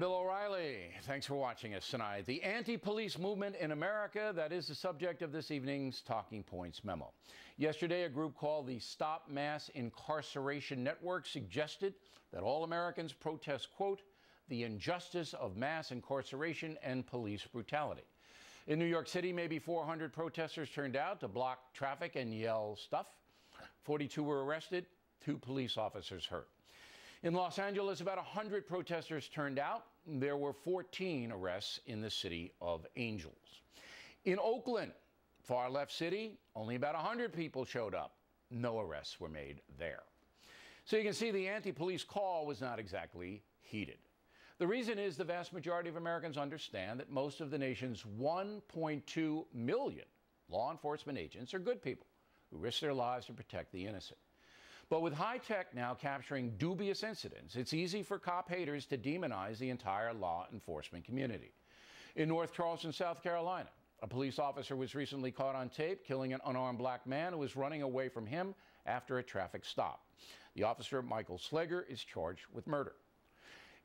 Bill O'Reilly. Thanks for watching us tonight. The anti-police movement in America, that is the subject of this evening's Talking Points memo. Yesterday, a group called the Stop Mass Incarceration Network suggested that all Americans protest, quote, the injustice of mass incarceration and police brutality. In New York City, maybe 400 protesters turned out to block traffic and yell stuff. 42 were arrested, 2 police officers hurt. In Los Angeles, about 100 protesters turned out. There were 14 arrests in the city of Angels. In Oakland, far left city, only about 100 people showed up. No arrests were made there. So you can see the anti-police call was not exactly heated. The reason is the vast majority of Americans understand that most of the nation's 1.2 million law enforcement agents are good people who risk their lives to protect the innocent. But with high tech now capturing dubious incidents, it's easy for cop haters to demonize the entire law enforcement community. In North Charleston, South Carolina, a police officer was recently caught on tape killing an unarmed black man who was running away from him after a traffic stop. The officer, Michael Slager, is charged with murder.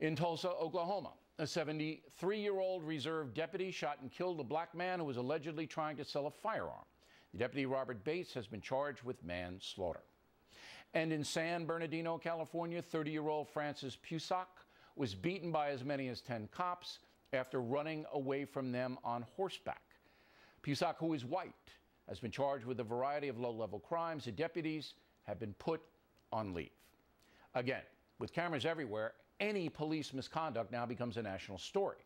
In Tulsa, Oklahoma, a 73-year-old reserve deputy shot and killed a black man who was allegedly trying to sell a firearm. The deputy, Robert Bates, has been charged with manslaughter. And in San Bernardino, California, 30-year-old Francis Pusack was beaten by as many as 10 cops after running away from them on horseback. Pusack, who is white, has been charged with a variety of low-level crimes. The deputies have been put on leave. Again, with cameras everywhere, any police misconduct now becomes a national story.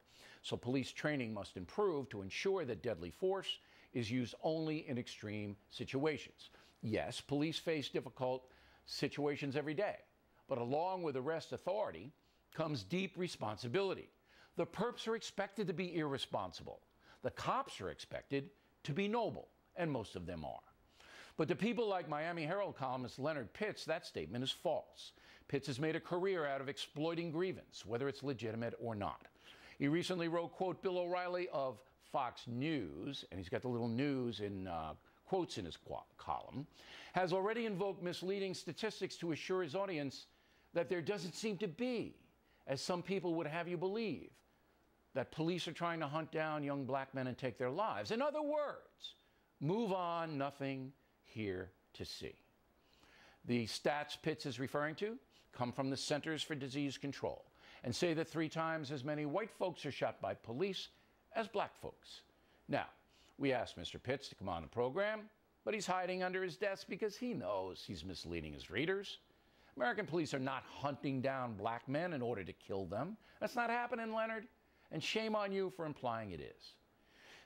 So police training must improve to ensure that deadly force is used only in extreme situations. Yes, police face difficult situations every day, but along with arrest authority comes deep responsibility. The perps are expected to be irresponsible. The cops are expected to be noble, and most of them are. But to people like Miami Herald columnist Leonard Pitts, that statement is false. Pitts has made a career out of exploiting grievance, whether it's legitimate or not. He recently wrote, quote, Bill O'Reilly of Fox News, and he's got the little news in quotes in his column, has already invoked misleading statistics to assure his audience that there doesn't seem to be, as some people would have you believe, that police are trying to hunt down young black men and take their lives. In other words, move on, nothing here to see. The stats Pitts is referring to come from the Centers for Disease Control and say that 3 times as many white folks are shot by police as black folks. Now, we asked Mr. Pitts to come on the program, but he's hiding under his desk because he knows he's misleading his readers. American police are not hunting down black men in order to kill them. That's not happening, Leonard, and shame on you for implying it is.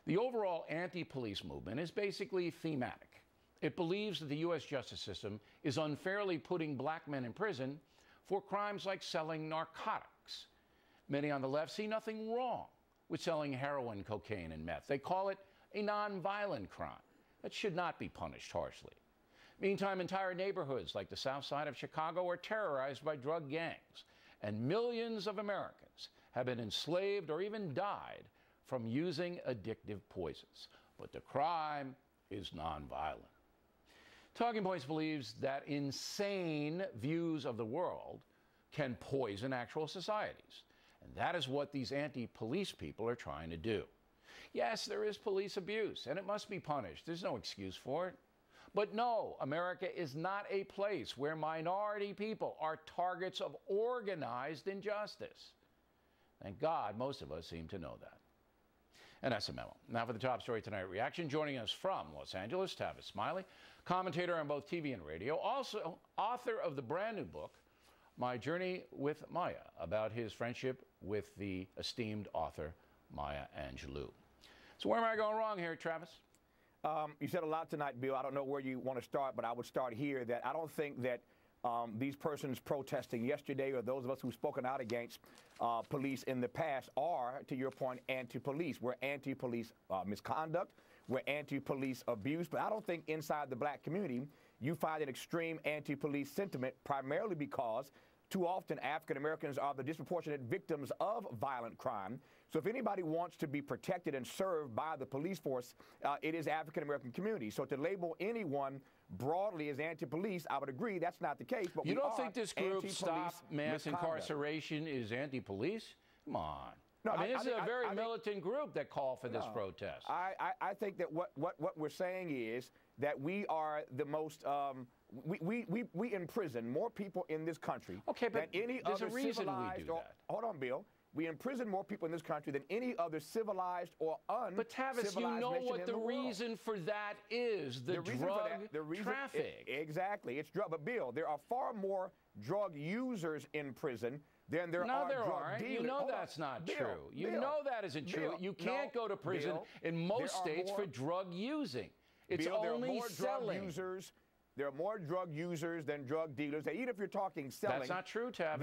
The overall anti-police movement is basically thematic. It believes that the U.S. justice system is unfairly putting black men in prison for crimes like selling narcotics. Many on the left see nothing wrong with selling heroin, cocaine, and meth. They call it a nonviolent crime that should not be punished harshly. Meantime, entire neighborhoods like the south side of Chicago are terrorized by drug gangs, and millions of Americans have been enslaved or even died from using addictive poisons. But the crime is nonviolent. Talking Points believes that insane views of the world can poison actual societies. And that is what these anti-police people are trying to do. Yes, there is police abuse, and it must be punished. There's no excuse for it. But no, America is not a place where minority people are targets of organized injustice. Thank God most of us seem to know that. And that's a memo. Now for the top story tonight reaction. Joining us from Los Angeles, Tavis Smiley, commentator on both TV and radio, also author of the brand new book, My Journey with Maya, about his friendship with the esteemed author Maya Angelou. So where am I going wrong here, Travis? You said a lot tonight, Bill. I don't know where you want to start, but I would start here that I don't think that these persons protesting yesterday or those of us who've spoken out against police in the past are, to your point, anti-police. We're anti-police misconduct. We're anti-police abuse. But I don't think inside the black community you find an extreme anti-police sentiment, primarily because too often African Americans are the disproportionate victims of violent crime. So if anybody wants to be protected and served by the police force, it is African American community. So to label anyone broadly as anti-police, I would agree that's not the case. But you don't think this group, Stop Mass Incarceration, is anti-police? Come on. No, I mean, this is a very I militant group that called for this protest. I think that what we're saying is that we are the most, we imprison more people in this country than any there's other a reason civilized we do that. Hold on, Bill. We imprison more people in this country than any other civilized or uncivilized But Tavis, you know what the reason for that is, the drug traffic. Exactly, it's drug. But Bill, there are far more drug users in prison than there are drug dealers. You know that's not true. You know that isn't true. You can't go to prison in most states for drug using. It's only selling. There are more drug users than drug dealers. Even if you're talking selling, that's not true, Tavis.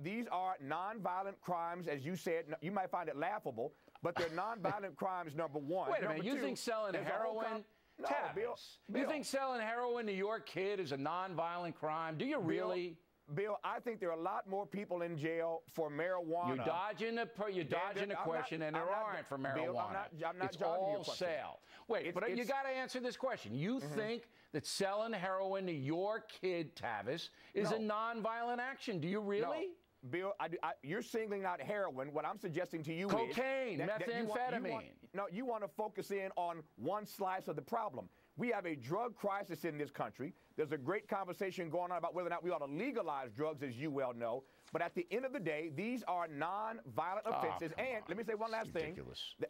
These are nonviolent crimes, as you said. You might find it laughable, but they're nonviolent crimes. Number one. Wait a minute. You think selling heroin? No, Bill. You think selling heroin to your kid is a nonviolent crime? Do you really? Bill, I think there are a lot more people in jail for marijuana. You're dodging the question, and there aren't for marijuana. Bill, I'm not it's all sale. Wait, but you got to answer this question. You think that selling heroin to your kid, Tavis, is a nonviolent action? Do you really? No. Bill, you're singling out heroin. What I'm suggesting to you cocaine, is methamphetamine. You want to focus in on one slice of the problem. We have a drug crisis in this country. There's a great conversation going on about whether or not we ought to legalize drugs, as you well know. But at the end of the day, these are non-violent offenses. And let me say one last thing.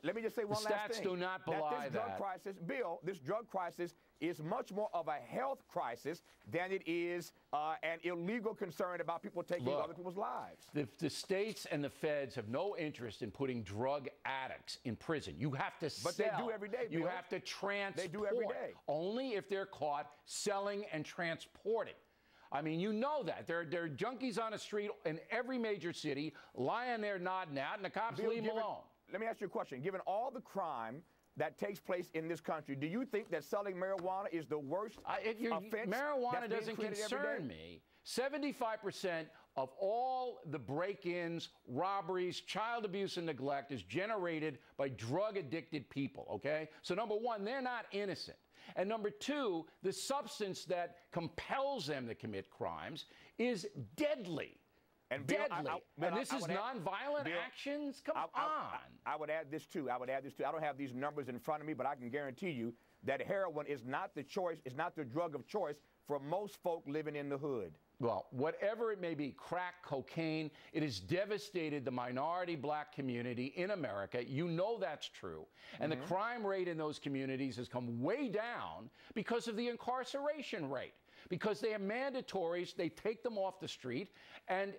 Let me just say one last thing. Stats do not belie this drug crisis, Bill, this drug crisis is much more of a health crisis than it is an illegal concern about people taking other people's lives. The states and the feds have no interest in putting drug addicts in prison. You have to sell. But they do every day, Bill. You have to transport. They do every day. Only if they're caught selling and transporting. I mean, you know that. There are junkies on the street in every major city lying there nodding out, and the cops leave them alone. Let me ask you a question. Given all the crime that takes place in this country, do you think that selling marijuana is the worst offense? Marijuana doesn't concern me. 75% of all the break-ins, robberies, child abuse, and neglect is generated by drug-addicted people, okay? So number one, they're not innocent. And number two, the substance that compels them to commit crimes is deadly. And Bill, and this is nonviolent actions? Come on. I would add this too. I don't have these numbers in front of me, but I can guarantee you that heroin is not the choice, is not the drug of choice for most folk living in the hood. Well, whatever it may be, crack, cocaine, it has devastated the minority black community in America. You know that's true. And the crime rate in those communities has come way down because of the incarceration rate. Because they have mandatories, they take them off the street, and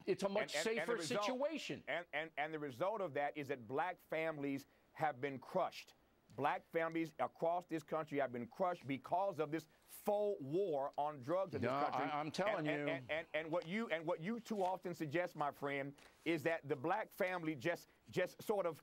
it's a much safer situation. And the result of that is that black families have been crushed. Black families across this country have been crushed because of this faux war on drugs in this country. I'm telling you. And what you too often suggest, my friend, is that the black family just sort of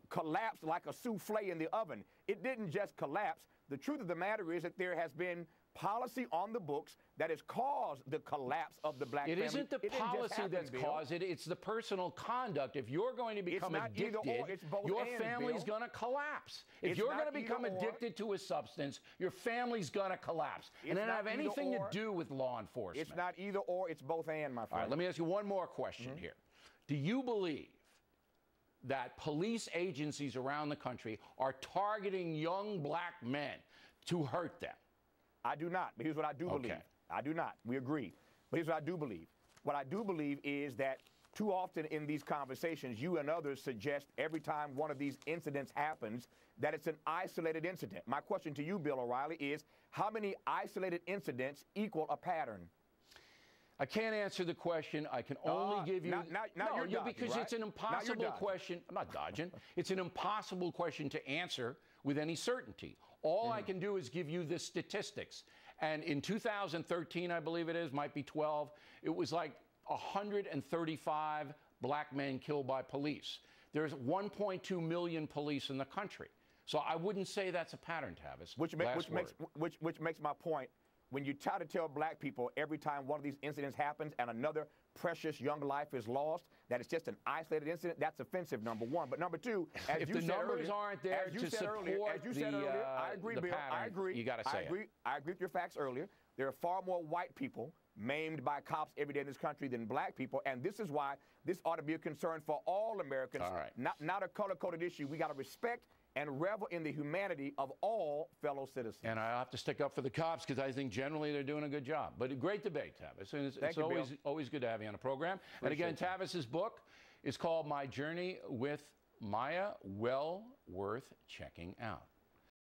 collapsed like a souffle in the oven. It didn't just collapse. The truth of the matter is that there has been policy on the books that has caused the collapse of the black family. It isn't the policy that's caused it. It's the personal conduct. If you're going to become addicted, your family's going to collapse. If you're going to become addicted to a substance, your family's going to collapse. And it doesn't have anything to do with law enforcement. It's not either or. It's both and, my friend. All right, let me ask you one more question here. Do you believe that police agencies around the country are targeting young black men to hurt them? I do not. But here's what I do believe. I do not. We agree. But here's what I do believe. What I do believe is that too often in these conversations, you and others suggest every time one of these incidents happens that it's an isolated incident. My question to you, Bill O'Reilly, is how many isolated incidents equal a pattern? I can't answer the question. I can only give you... Now you're dodging, because it's an impossible question. I'm not dodging. It's an impossible question to answer with any certainty. All I can do is give you the statistics. And in 2013, I believe it is, might be 12, it was like 135 black men killed by police. There's 1.2 million police in the country. So I wouldn't say that's a pattern, Tavis. Which makes my point. When you try to tell black people every time one of these incidents happens and another precious young life is lost, that it's just an isolated incident, that's offensive, number one. But number two, as if you the said numbers earlier, aren't there to support I agree, Bill. Pattern, I agree. You got to say I agree with your facts earlier. There are far more white people maimed by cops every day in this country than black people. And this is why this ought to be a concern for all Americans, all right. not a color-coded issue. We got to respect and revel in the humanity of all fellow citizens. And I have to stick up for the cops because I think generally they're doing a good job. But a great debate, Tavis. And it's always good to have you on the program. Appreciate and again, Tavis's book is called My Journey with Maya, well worth checking out.